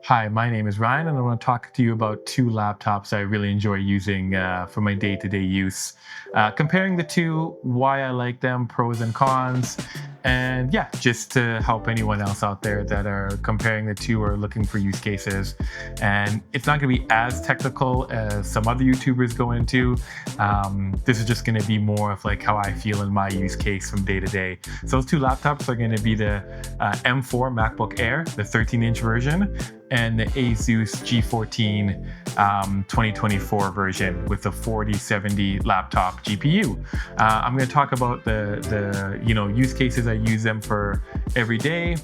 Hi, my name is Ryan, and I want to talk to you about two laptops I really enjoy using for my day-to-day use. Comparing the two, why I like them, pros and cons, and yeah, just to help anyone else out there that are comparing the two or looking for use cases. And it's not going to be as technical as some other YouTubers go into. This is just going to be more of like how I feel in my use case from day to day. So those two laptops are going to be the M4 MacBook Air, the 13-inch version, and the Asus G14 2024 version with the 4070 laptop GPU. I'm going to talk about the use cases I use them for every day.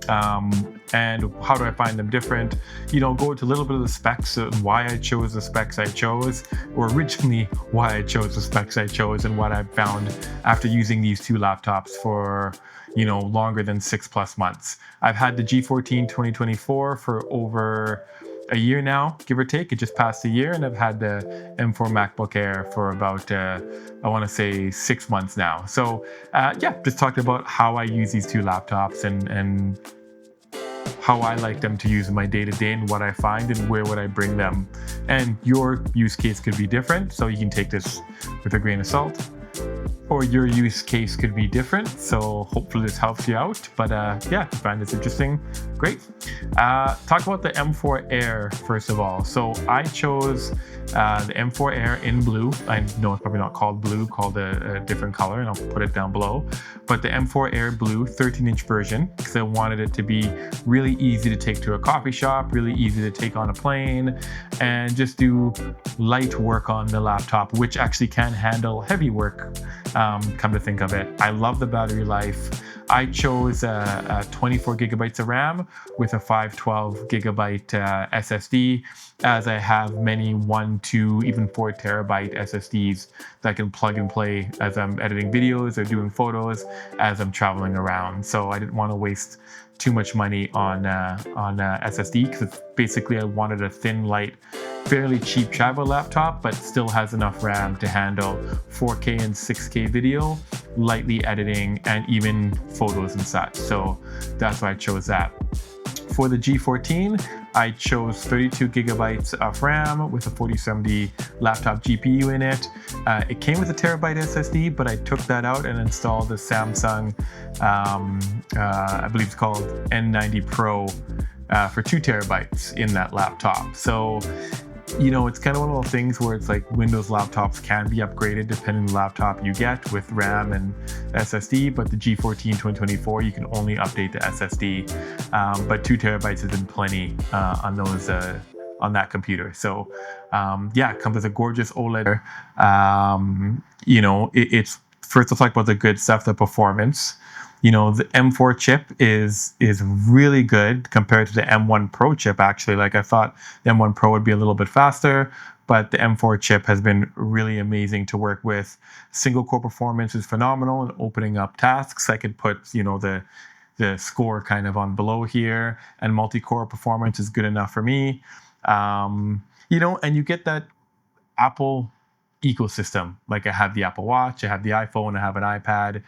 And how do I find them different? Go into a little bit of the specs and why I chose the specs I chose, or originally why I chose the specs I chose, and what I've found after using these two laptops for longer than 6+ months. I've had the G14 2024 for over a year now, give or take. It just passed a year, and I've had the M4 MacBook Air for about I want to say 6 months now. So just talking about how I use these two laptops and how I like them to use in my day-to-day, and what I find and where would I bring them. And your use case could be different, so you can take this with a grain of salt, or your use case could be different. So hopefully this helps you out. But if you find this interesting, great. Talk about the M4 Air first of all. So I chose the M4 Air in blue. I know it's probably not called blue, called a different color, and I'll put it down below. But the M4 Air Blue 13-inch version, because I wanted it to be really easy to take to a coffee shop, really easy to take on a plane, and just do light work on the laptop, which actually can handle heavy work. Come to think of it, I love the battery life. I chose 24 gigabytes of RAM with a 512 gigabyte SSD, as I have many 1, 2, even 4 terabyte SSDs that I can plug and play as I'm editing videos or doing photos as I'm traveling around. So I didn't want to waste too much money on SSD, because basically I wanted a thin, light, fairly cheap travel laptop, but still has enough RAM to handle 4K and 6K video, lightly editing, and even photos and such. So that's why I chose that. For the G14, I chose 32 gigabytes of RAM with a 4070 laptop GPU in it. It came with a terabyte SSD, but I took that out and installed the Samsung, I believe it's called N90 Pro, for 2 terabytes in that laptop. So it's kind of one of those things where it's like Windows laptops can be upgraded depending on the laptop you get with RAM and SSD, but the G14 2024, you can only update the SSD. But 2 terabytes has been plenty on those on that computer. So it comes with a gorgeous OLED. It's first, let's talk about the good stuff, the performance. The M4 chip is really good compared to the M1 Pro chip, actually. Like, I thought the M1 Pro would be a little bit faster, but the M4 chip has been really amazing to work with. Single core performance is phenomenal in opening up tasks. I could put, the score kind of on below here, and multi-core performance is good enough for me. And you get that Apple ecosystem. Like, I have the Apple Watch, I have the iPhone, I have an iPad.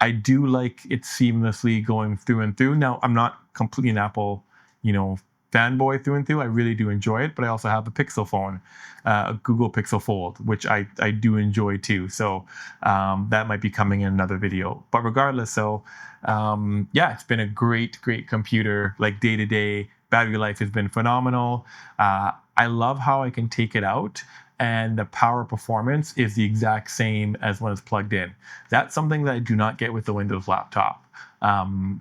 I do like it seamlessly going through and through. Now, I'm not completely an Apple, fanboy through and through. I really do enjoy it, but I also have a Pixel phone, a Google Pixel Fold, which I do enjoy too. So that might be coming in another video. But regardless, it's been a great computer. Like, day to day, battery life has been phenomenal. I love how I can take it out, and the power performance is the exact same as when it's plugged in. That's something that I do not get with the Windows laptop. And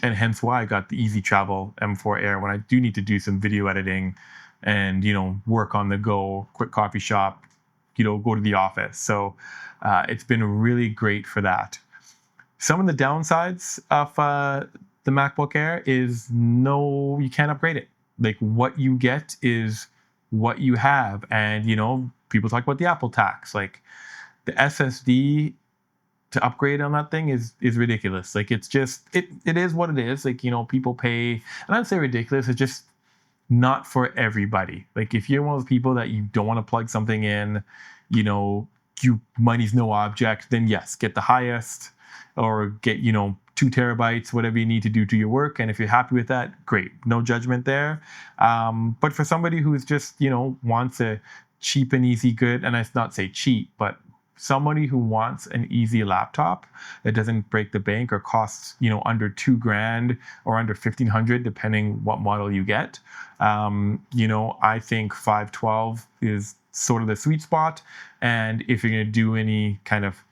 hence why I got the Easy Travel M4 Air when I do need to do some video editing and, work on the go, quick coffee shop, go to the office. So it's been really great for that. Some of the downsides of the MacBook Air is you can't upgrade it. Like, what you get is what you have. And people talk about the Apple tax. Like, the SSD to upgrade on that thing is ridiculous. Like, it's just it is what it is. Like, people pay, and I'd say ridiculous, it's just not for everybody. Like, if you're one of those people that you don't want to plug something in, money's no object, then yes, get the highest, or get 2 terabytes, whatever you need to do your work. And if you're happy with that, great, no judgment there. But for somebody who's just, wants a cheap and easy good, and I not say cheap, but somebody who wants an easy laptop that doesn't break the bank or costs, under $2,000 or under 1,500, depending what model you get. I think 512 is sort of the sweet spot. And if you're going to do any kind of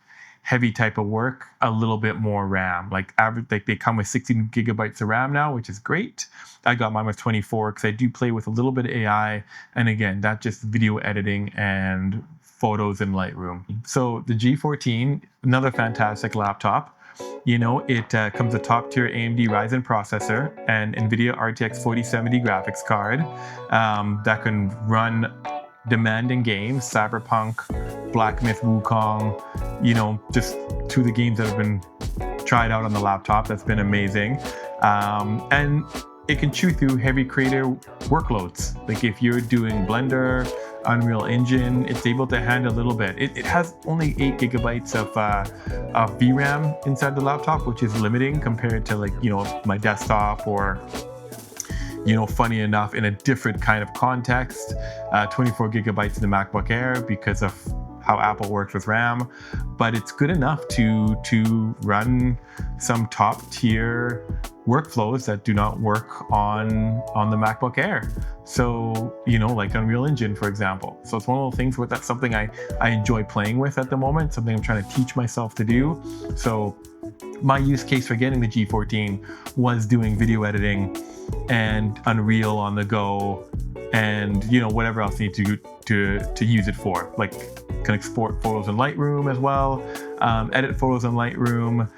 heavy type of work, a little bit more RAM. Like they come with 16 gigabytes of RAM now, which is great. I got mine with 24 because I do play with a little bit of AI. And again, that's just video editing and photos in Lightroom. So the G14, another fantastic laptop. It comes with top tier AMD Ryzen processor and NVIDIA RTX 4070 graphics card that can run demanding games, Cyberpunk, Black Myth Wukong, just two of the games that have been tried out on the laptop. That's been amazing. And it can chew through heavy creator workloads. Like if you're doing Blender, Unreal Engine, it's able to handle a little bit. It has only 8 gigabytes of VRAM inside the laptop, which is limiting compared to my desktop or funny enough, in a different kind of context, 24 gigabytes in the MacBook Air because of how Apple works with RAM, but it's good enough to run some top tier workflows that do not work on the MacBook Air. So, like Unreal Engine, for example. So it's one of the things where that's something I enjoy playing with at the moment, something I'm trying to teach myself to do. So my use case for getting the G14 was doing video editing and Unreal on the go, and whatever else you need to use it for. Like can export photos in Lightroom as well, edit photos in Lightroom.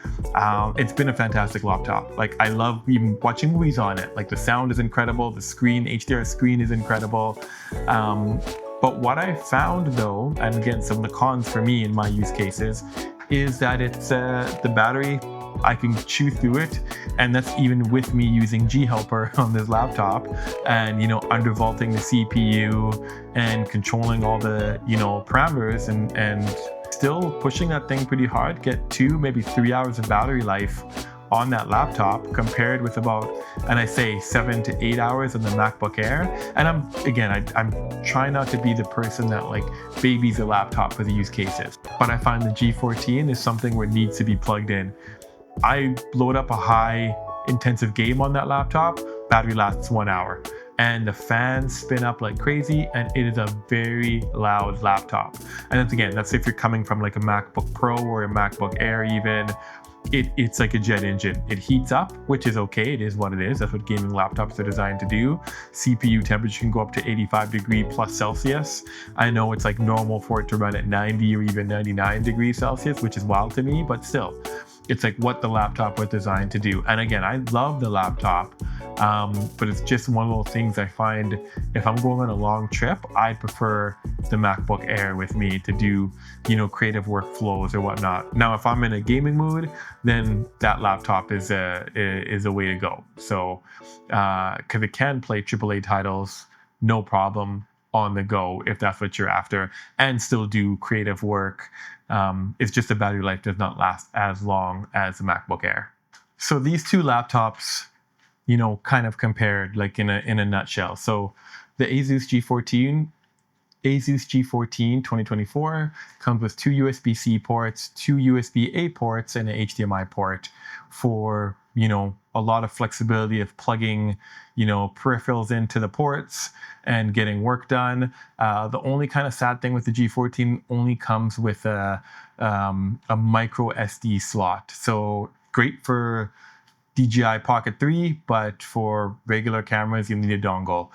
It's been a fantastic laptop. Like I love even watching movies on it. Like the sound is incredible, the screen, HDR screen is incredible. But what I found though, and again some of the cons for me in my use cases, is that it's the battery, I can chew through it, and that's even with me using G-Helper on this laptop and undervolting the CPU and controlling all the parameters and still pushing that thing pretty hard, get 2 maybe 3 hours of battery life on that laptop compared with about, and I say 7 to 8 hours on the MacBook Air. And I'm trying not to be the person that babies a laptop for the use cases, but I find the G14 is something where it needs to be plugged in. I load up a high intensive game on that laptop, battery lasts 1 hour, and the fans spin up like crazy, and it is a very loud laptop. And that's if you're coming from like a MacBook Pro or a MacBook Air even. It's like a jet engine. It heats up, which is okay. It is what it is. That's what gaming laptops are designed to do. CPU temperature can go up to 85 degrees plus Celsius. I know it's like normal for it to run at 90 or even 99 degrees Celsius, which is wild to me, but still, it's like what the laptop was designed to do. And again, I love the laptop, but it's just one of those things I find if I'm going on a long trip, I prefer the MacBook Air with me to do, creative workflows or whatnot. Now, if I'm in a gaming mood, then that laptop is a way to go. So, because it can play AAA titles, no problem on the go if that's what you're after, and still do creative work. It's just the battery life does not last as long as the MacBook Air. So these two laptops, kind of compared like in a nutshell. So the Asus G14 2024 comes with 2 USB-C ports, 2 USB-A ports, and an HDMI port for, a lot of flexibility of plugging, peripherals into the ports and getting work done. The only kind of sad thing with the G14 only comes with a micro SD slot. So great for DJI Pocket 3, but for regular cameras, you need a dongle.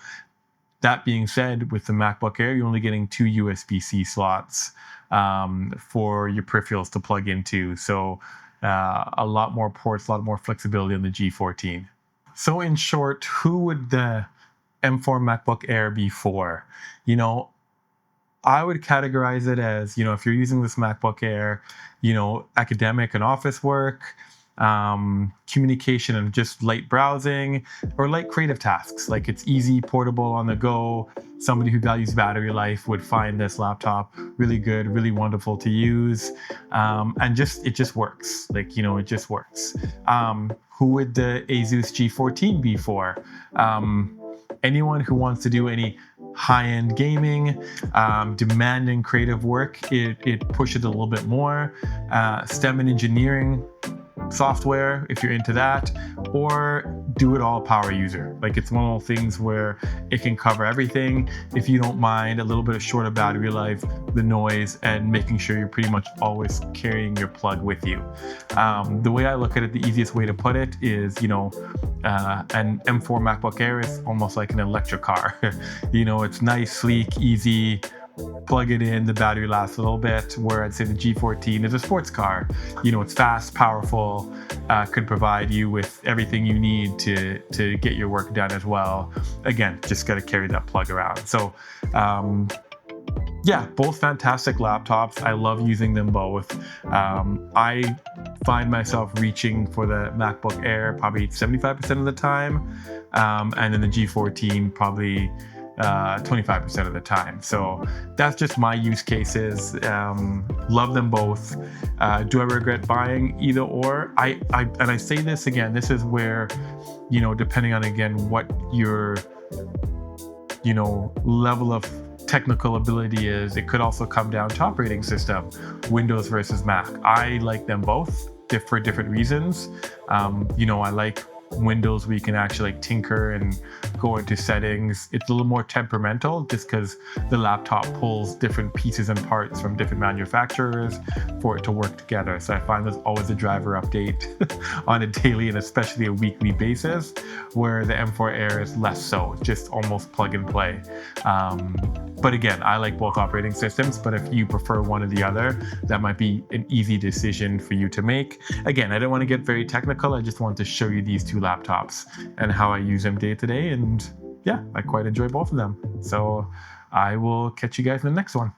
That being said, with the MacBook Air, you're only getting 2 USB-C slots for your peripherals to plug into. So a lot more ports, a lot more flexibility on the G14. So in short, who would the M4 MacBook Air be for? I would categorize it as, if you're using this MacBook Air, academic and office work, communication and just light browsing or light creative tasks. Like it's easy, portable, on the go. Somebody who values battery life would find this laptop really good, really wonderful to use, and it just works. Like, you know, it just works. Who would the Asus G14 be for? Anyone who wants to do any high-end gaming, demanding creative work. It pushes a little bit more. STEM and engineering software, if you're into that, or do it all power user. Like it's one of those things where it can cover everything if you don't mind a little bit of shorter battery life, the noise, and making sure you're pretty much always carrying your plug with you. The way I look at it, the easiest way to put it is, you know, an M4 MacBook Air is almost like an electric car. You know, it's nice, sleek, easy. Plug it in, the battery lasts a little bit, where I'd say the G14 is a sports car. You know, it's fast, powerful, could provide you with everything you need to get your work done as well. Again, just got to carry that plug around. So yeah, both fantastic laptops. I love using them both. I find myself reaching for the MacBook Air probably 75% of the time, and then the G14 probably 25% of the time. So that's just my use cases. Love them both. Do I regret buying either or? I say this again, this is where, you know, depending on, again, what your, you know, level of technical ability is, it could also come down to operating system, Windows versus Mac. I like them both for different reasons. You know, I like Windows where you can actually like tinker and go into settings. It's a little more temperamental just because the laptop pulls different pieces and parts from different manufacturers for it to work together. So I find there's always a driver update on a daily and especially a weekly basis, where the M4 Air is less so, just almost plug and play. But again, I like both operating systems, but if you prefer one or the other, that might be an easy decision for you to make. Again, I don't want to get very technical. I just want to show you these two laptops and how I use them day to day. And yeah, I quite enjoy both of them. So I will catch you guys in the next one.